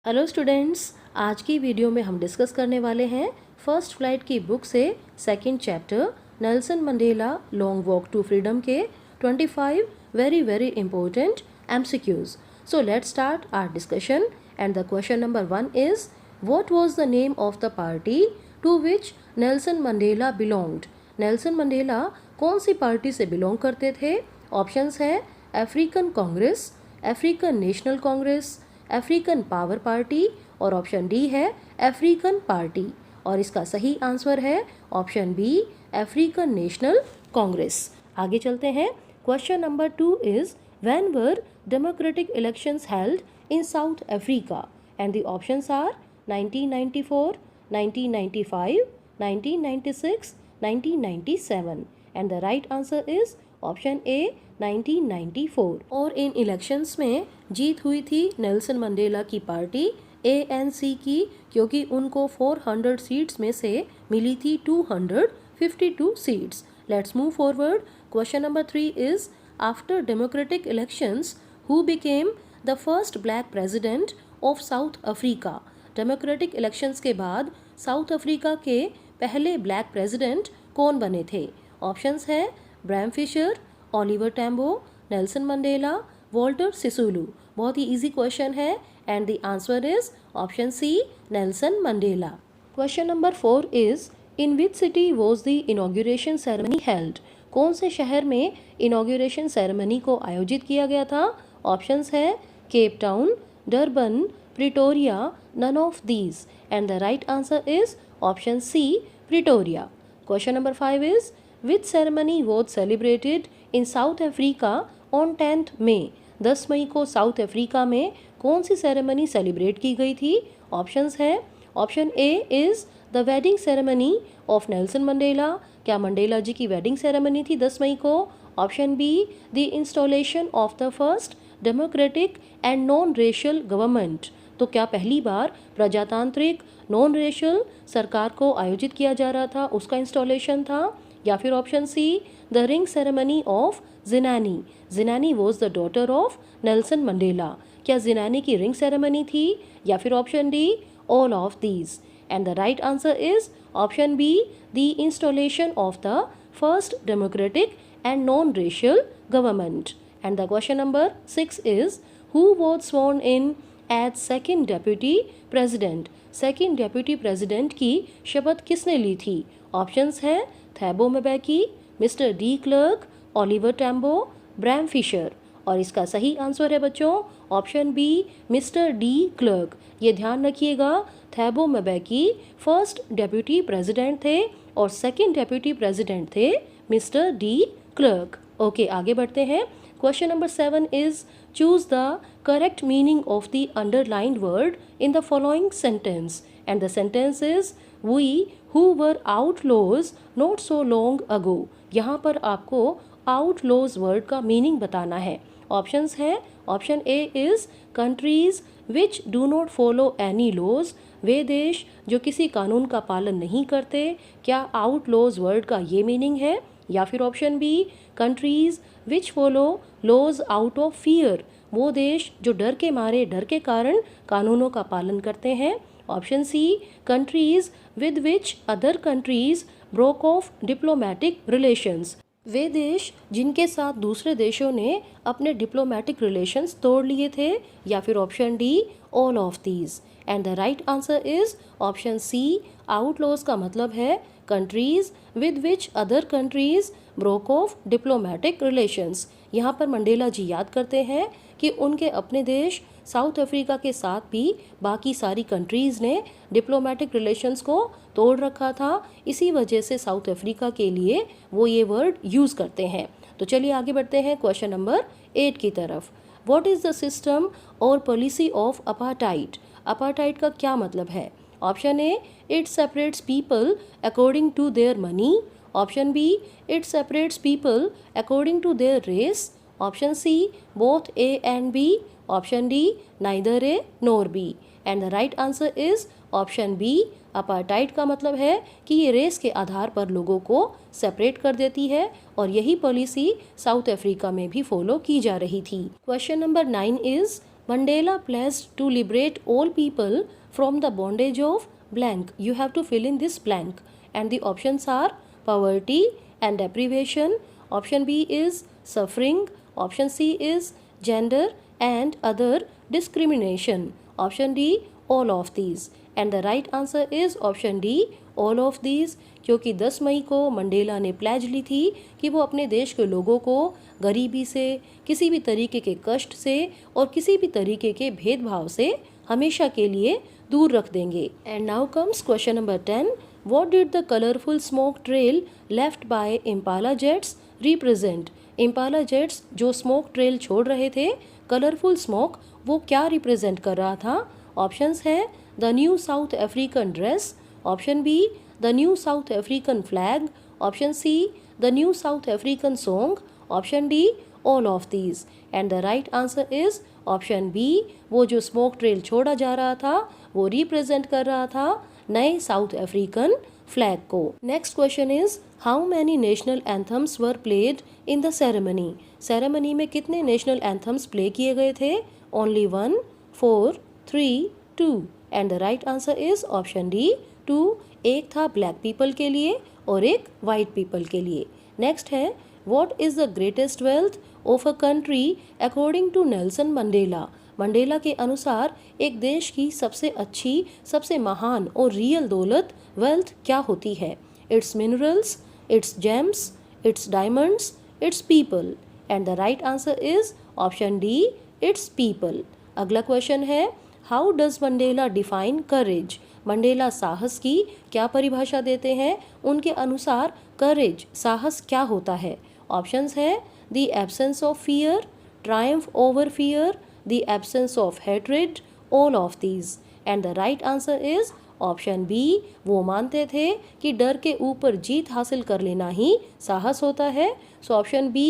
Hello students, आज की video में हम डिस्कस करने वाले हैं फर्स्ट फ्लाइट की बुक से second chapter Nelson Mandela long walk to freedom के 25 very important MCQs. So let's start our discussion and the question number 1 is what was the name of the party to which Nelson Mandela belonged. Nelson Mandela कौन सी party से belong करते थे? Options हैं African Congress, African National Congress, African Power Party और option D है African party. और इसका सही आंसर है option B African National Congress. आगे चलते हैं. Question number 2 is when were democratic elections held in South Africa and the options are 1994, 1995, 1996, 1997 and the right answer is option A 1994. और इन इलेक्शंस में जीत हुई थी नेल्सन मंडेला की पार्टी ANC की, क्योंकि उनको 400 सीट्स में से मिली थी 252 seats. Let's move forward. Question number 3 is after democratic elections who became the first black president of south Africa. Democratic elections के बाद साउथ अफ्रीका के पहले ब्लैक प्रेसिडेंट कौन बने थे? ऑप्शंस हैं Bram Fischer, Oliver Tambo, Nelson Mandela, Walter Sisulu. बहुत ही इजी क्वेश्चन है and the answer is option C Nelson Mandela. Question number 4 is in which city was the inauguration ceremony held. कौन से शहर में इनॉग्रेशन सेरेमनी को आयोजित किया गया था? ऑप्शंस है Cape Town, Durban, Pretoria, none of these and the right answer is option C Pretoria. Question number 5 is which ceremony was celebrated in South Africa on 10th May. 10 मई को South Africa में कौन सी ceremony celebrate की गई थी? Options है option A is the wedding ceremony of Nelson Mandela. क्या Mandela जी की वेडिंग सेरेमनी थी 10 मई को? Option B the installation of the first democratic and non racial government. तो क्या पहली बार प्रजातांत्रिक नॉन रेशियल सरकार को आयोजित किया जा रहा था, उसका इंस्टॉलेशन था? या फिर option C the ring ceremony of Zenani. Zenani was the daughter of Nelson Mandela. क्या जिनानी की रिंग सेरेमनी थी? या फिर option D all of these and the right answer is option B the installation of the first democratic and non racial government. And the question number 6 is who was sworn in as second deputy president. Second deputy president की शपथ किसने ली थी? Options हैं Thabo Mbeki, mister de Klerk, Oliver Tambo, Bram Fischer. और इसका सही answer है बच्चों option B mister de Klerk. ये ध्यान रखिएगा, थैबो म्बेकी फर्स्ट डेप्यूटी प्रेसिडेंट थे और सेकंड डेप्यूटी प्रेसिडेंट थे मिस्टर डी क्लर्क. ओके, आगे बढ़ते हैं. Question number 7 is choose the correct meaning of the underlined word in the following sentence and the sentence is we who were outlaws not so long ago. यहाँ पर आपको outlaws word का meaning बताना है. Options हैं option A is countries which do not follow any laws. वे देश जो किसी कानून का पालन नहीं करते. क्या आउटलॉज वर्ड का ये मीनिंग है? या फिर option B countries which follow laws out of fear. वो देश जो डर के मारे, डर के कारण कानूनों का पालन करते हैं. Option C countries with which other countries broke off diplomatic relations. वे देश जिनके साथ दूसरे देशों ने अपने डिप्लोमेटिक रिलेशंस तोड़ लिए थे. या फिर option D all of these and the right answer is option C outlaws का मतलब है countries with which other countries broke off diplomatic relations. यहाँ पर मंडेला जी याद करते हैं कि उनके अपने देश साउथ अफ्रीका के साथ भी बाकी सारी कंट्रीज़ ने डिप्लोमेटिक रिलेशंस को तोड़ रखा था. इसी वजह से साउथ अफ्रीका के लिए वो ये वर्ड यूज़ करते हैं. तो चलिए आगे बढ़ते हैं क्वेश्चन नंबर 8 की तरफ. व्हाट इज़ द सिस्टम और पॉलिसी ऑफ अपार्टाइड. अपार्टाइड का क्या मतलब है? Option A it separates people according to their money. Option B it separates people according to their race. Option C both A and B. Option D neither A nor B and the right answer is option B apartheid का मतलब है कि ये race के आधार पर लोगों को separate कर देती है और यही पॉलिसी साउथ अफ्रीका में भी फॉलो की जा रही थी. Question number 9 is Mandela pledged to liberate all people from the bondage of blank. You have to fill in this blank. And the options are poverty and deprivation. Option B is suffering. Option C is gender and other discrimination. Option D, all of these. And the right answer is option D, all of these. क्योंकि 10 मई को Mandela ने pledge ली थी कि वो अपने देश के लोगों को गरीबी से, किसी भी तरीके के कष्ट से और किसी भी तरीके के भेदभाव से हमेशा के लिए दूर रख देंगे. And now comes question number 10. What did the colorful smoke trail left by Impala jets represent? Impala jets जो स्मोक ट्रेल छोड़ रहे थे, कलरफुल स्मोक, वो क्या रिप्रेजेंट कर रहा था? ऑप्शंस है the new South African dress. Option B the new South African flag. Option C the new South African song. Option D all of these. And the right answer is option B. वो जो smoke trail छोड़ा जा रहा था वो represent कर रहा था नए साउथ अफ्रीकन फ्लैग को. Next question is how many national anthems were played in the ceremony. Ceremony में कितने नेशनल एंथम्स प्ले किए गए थे? Only 1, 4, 3, 2. And the right answer is option D 2. एक था ब्लैक पीपल के लिए और एक वाइट पीपल के लिए. नेक्स्ट है what is the greatest wealth of a country according to Nelson Mandela. Mandela के अनुसार एक देश की सबसे अच्छी, सबसे महान और रियल दौलत, वेल्थ क्या होती है? It's minerals, it's James, it's diamonds, it's people. And the right answer is option D, it's people. अगला क्वेश्चन है how does Mandela define courage. Mandela साहस की क्या परिभाषा देते हैं? उनके अनुसार करेज, साहस क्या होता है? ऑप्शंस है the absence of fear, Triumph over fear, the absence of hatred, all of these. And the right answer is option B. वो मानते थे कि डर के ऊपर जीत हासिल कर लेना ही साहस होता है. So option B,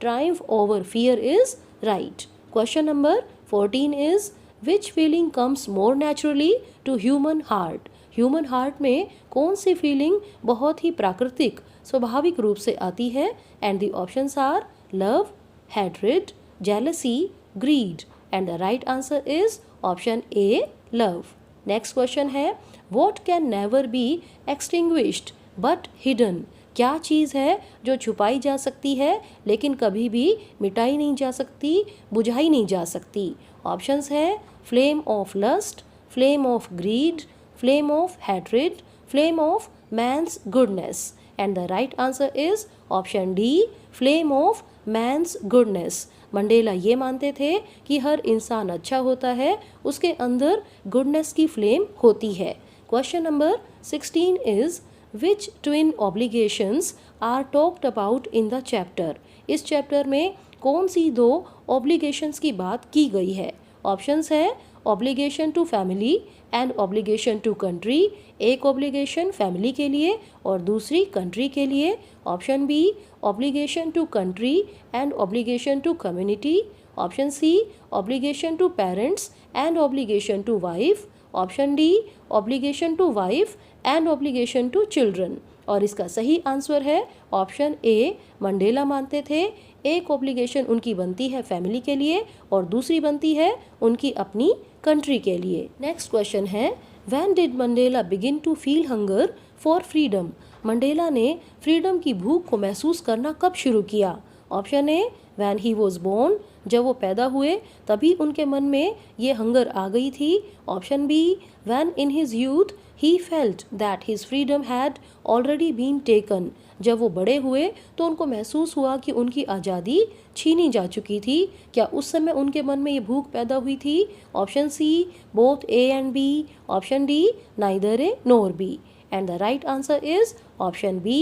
triumph over fear is right. Question number 14 is which feeling comes more naturally to human heart. Human heart में कौन सी फीलिंग बहुत ही प्राकृतिक, स्वाभाविक रूप से आती है? And the options are love, hatred, jealousy, greed. And the right answer is option A, love. Next question है what can never be extinguished but hidden. क्या चीज़ है जो छुपाई जा सकती है लेकिन कभी भी मिटाई नहीं जा सकती, बुझाई नहीं जा सकती? ऑप्शंस है flame of lust, flame of greed, flame of hatred, flame of man's goodness. And the right answer is option D, flame of man's goodness. Mandela ये मानते थे कि हर इंसान अच्छा होता है, उसके अंदर गुडनेस की फ्लेम होती है. Question number 16 is which twin obligations are talked about in the chapter. इस चैप्टर में कौन सी दो ऑब्लिगेशंस की बात की गई है? ऑप्शंस है obligation to family and obligation to country. एक ऑब्लिगेशन फैमिली के लिए और दूसरी कंट्री के लिए. Option B obligation to country and obligation to community. Option C obligation to parents and obligation to wife. Option D obligation to wife and obligation to children. और इसका सही आंसर है ऑप्शन ए. मंडेला मानते थे एक obligation उनकी बनती है फैमिली के लिए और दूसरी बनती है उनकी अपनी कंट्री के लिए. नेक्स्ट क्वेश्चन है when did Mandela begin to feel hunger for freedom. Mandela ने फ्रीडम की भूख को महसूस करना कब शुरू किया? Option A when he was born, जब वो पैदा हुए तभी उनके मन में ये हंगर आ गई थी. Option B when in his youth he felt that his freedom had already been taken, जब वो बड़े हुए तो उनको महसूस हुआ कि उनकी आज़ादी छीनी जा चुकी थी. क्या उस समय उनके मन में ये भूख पैदा हुई थी? Option C both A and B. Option D neither A nor B. And the right answer is option B.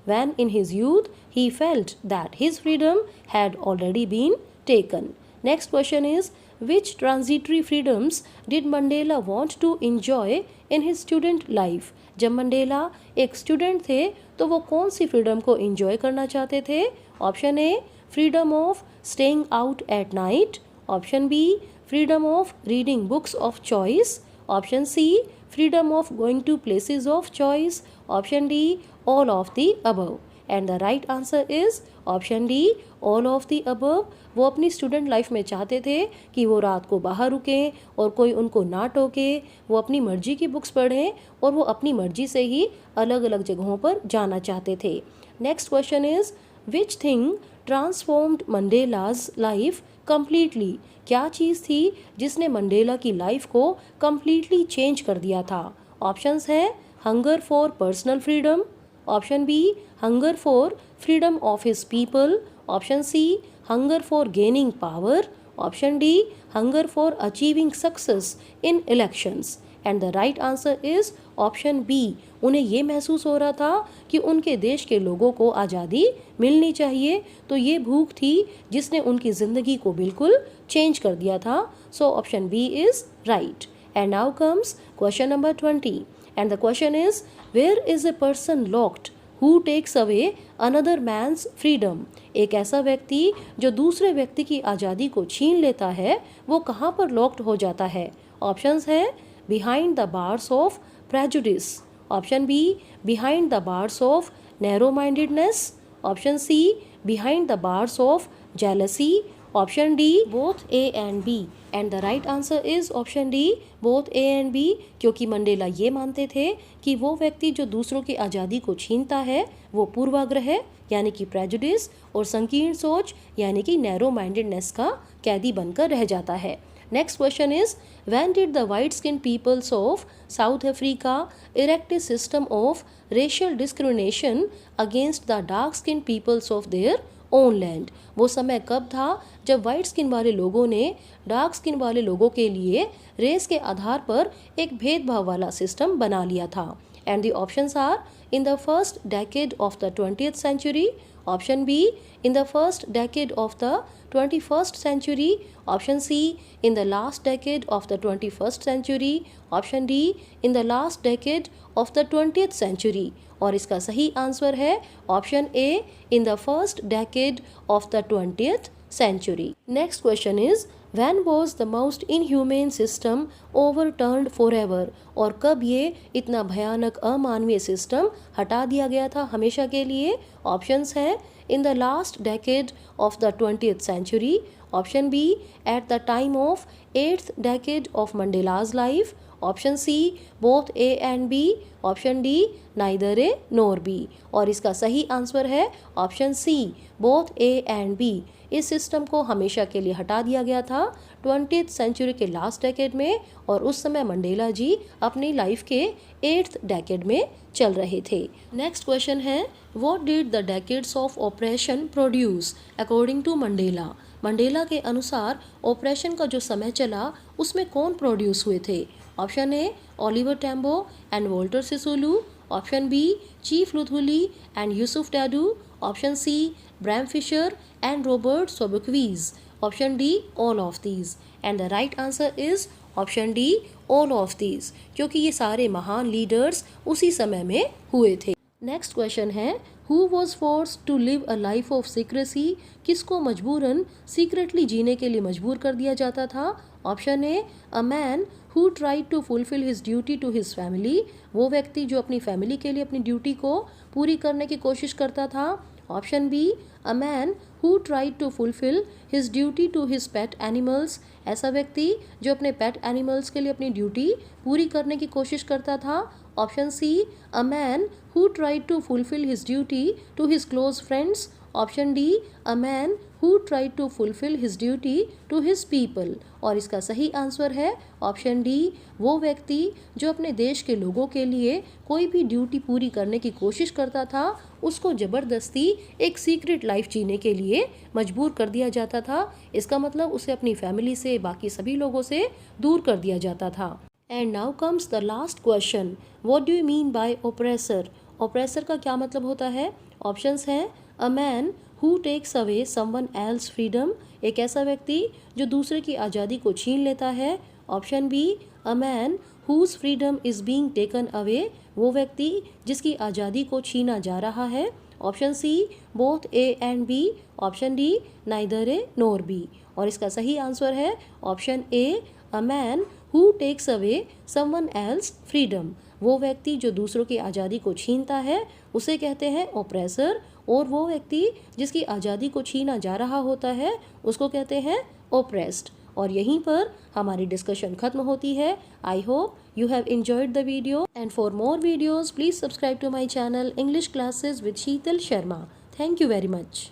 When in his youth he felt that his freedom had already been taken. Next question is which transitory freedoms did Mandela want to enjoy in his student life? जब Mandela एक student थे तो वो कौन सी freedom को enjoy करना चाहते थे? Option A freedom of staying out at night. Option B freedom of reading books of choice. Option C freedom of going to places of choice. Option D all of the above. And the right answer is option D, all of the above. वो अपनी student life में चाहते थे कि वो रात को बाहर रुकें और कोई उनको ना टोके, वो अपनी मर्जी की बुक्स पढ़ें और वो अपनी मर्जी से ही अलग अलग जगहों पर जाना चाहते थे। Next question is which thing transformed Mandela's life completely. क्या चीज़ थी जिसने मंडेला की लाइफ को कम्प्लीटली चेंज कर दिया था? ऑप्शंस हैं hunger for personal freedom, option B hunger for freedom of his people, option C hunger for gaining power, option D hunger for achieving success in elections. And the right answer is option B, उन्हें ये महसूस हो रहा था कि उनके देश के लोगों को आज़ादी मिलनी चाहिए, तो ये भूख थी जिसने उनकी ज़िंदगी को बिल्कुल चेंज कर दिया था। So option B is right. And now comes question number 20 and the question is where is a person locked who takes away another man's freedom. एक ऐसा व्यक्ति जो दूसरे व्यक्ति की आज़ादी को छीन लेता है, वो कहाँ पर लॉक्ड हो जाता है? ऑप्शंस हैं behind the bars of prejudice, option B behind the bars of narrow mindedness, option C behind the bars of jealousy, option D both A and B। and the right answer is option D both A and B, क्योंकि Mandela ये मानते थे कि वो व्यक्ति जो दूसरों की आज़ादी को छीनता है वो पूर्वाग्रह यानी कि प्रेजुडिस और संकीर्ण सोच यानी कि नैरो माइंडेडनेस का कैदी बनकर रह जाता है। Next question is when did the white skinned peoples of South Africa erect a system of racial discrimination against the dark skinned peoples of their own land। वो समय कब था जब वाइट स्किन वाले लोगों ने डार्क स्किन वाले लोगों के लिए रेस के आधार पर एक भेदभाव वाला सिस्टम बना लिया था? And the options are in the first decade of the 20th century, option B in the first decade of the 21st century, option C in the last decade of the 21st century, option D in the last decade of the 20th century। और इसका सही answer है option A in the first decade of the 20th century। Next question is When was the most inhumane system overturned forever? और कब ये इतना भयानक अमानवीय सिस्टम हटा दिया गया था हमेशा के लिए? ऑप्शंस हैं in the last decade of the 20th century, option B at the time of 8th decade of Mandela's life, option C both A and B, option D neither A nor B। और इसका सही answer है option C both A and B। इस system को हमेशा के लिए हटा दिया गया था 20th सेंचुरी के लास्ट डेकेड में, और उस समय मंडेला जी अपनी लाइफ के 8th डेकेड में चल रहे थे। नेक्स्ट क्वेश्चन है what did the decades of operation produce according to Mandela. Mandela के अनुसार ऑपरेशन का जो समय चला उसमें कौन प्रोड्यूस हुए थे? Option A Oliver Tambo and Walter Sisulu, option B chief Luthuli and Yusuf Dadoo, option C Bram Fischer and Robert Sobukwe, option D all of these. And the right answer is option D all of these, क्योंकि ये सारे महान leaders उसी समय में हुए थे। Next question है who was force to live a life of secrecy. किसको मजबूरन सीक्रेटली जीने के लिए मजबूर कर दिया जाता था? Option A a man who tried to fulfil his duty to his family. वो व्यक्ति जो अपनी फैमिली के लिए अपनी ड्यूटी को पूरी करने की कोशिश करता था। Option B a man who tried to fulfil his duty to his pet animals. ऐसा व्यक्ति जो अपने पेट एनिमल्स के लिए अपनी ड्यूटी पूरी करने की कोशिश करता था। Option C a man who tried to fulfil his duty to his close friends, option D a man who tried to fulfil his duty to his people. और इसका सही आंसर है ऑप्शन डी वो व्यक्ति जो अपने देश के लोगों के लिए कोई भी ड्यूटी पूरी करने की कोशिश करता था उसको ज़बरदस्ती एक सीक्रेट लाइफ जीने के लिए मजबूर कर दिया जाता था। इसका मतलब उसे अपनी फैमिली से बाकी सभी लोगों से दूर कर दिया जाता था। And now comes the last question what do you mean by oppressor. Oppressor का क्या मतलब होता है? ऑप्शंस हैं a man who takes away someone else freedom. एक ऐसा व्यक्ति जो दूसरे की आज़ादी को छीन लेता है। Option B a man whose freedom is being taken away. वो व्यक्ति जिसकी आज़ादी को छीना जा रहा है। Option C both A and B, option D neither A nor B. और इसका सही आंसर है option A a man who takes away someone else freedom. वो व्यक्ति जो दूसरों की आज़ादी को छीनता है उसे कहते हैं ओप्रेसर। और वो व्यक्ति जिसकी आज़ादी को छीना जा रहा होता है उसको कहते हैं ओप्रेस्ड। और यहीं पर हमारी डिस्कशन खत्म होती है। I hope you have enjoyed the video, and for more videos please subscribe to my channel English Classes with Sheetal Sharma. Thank you very much.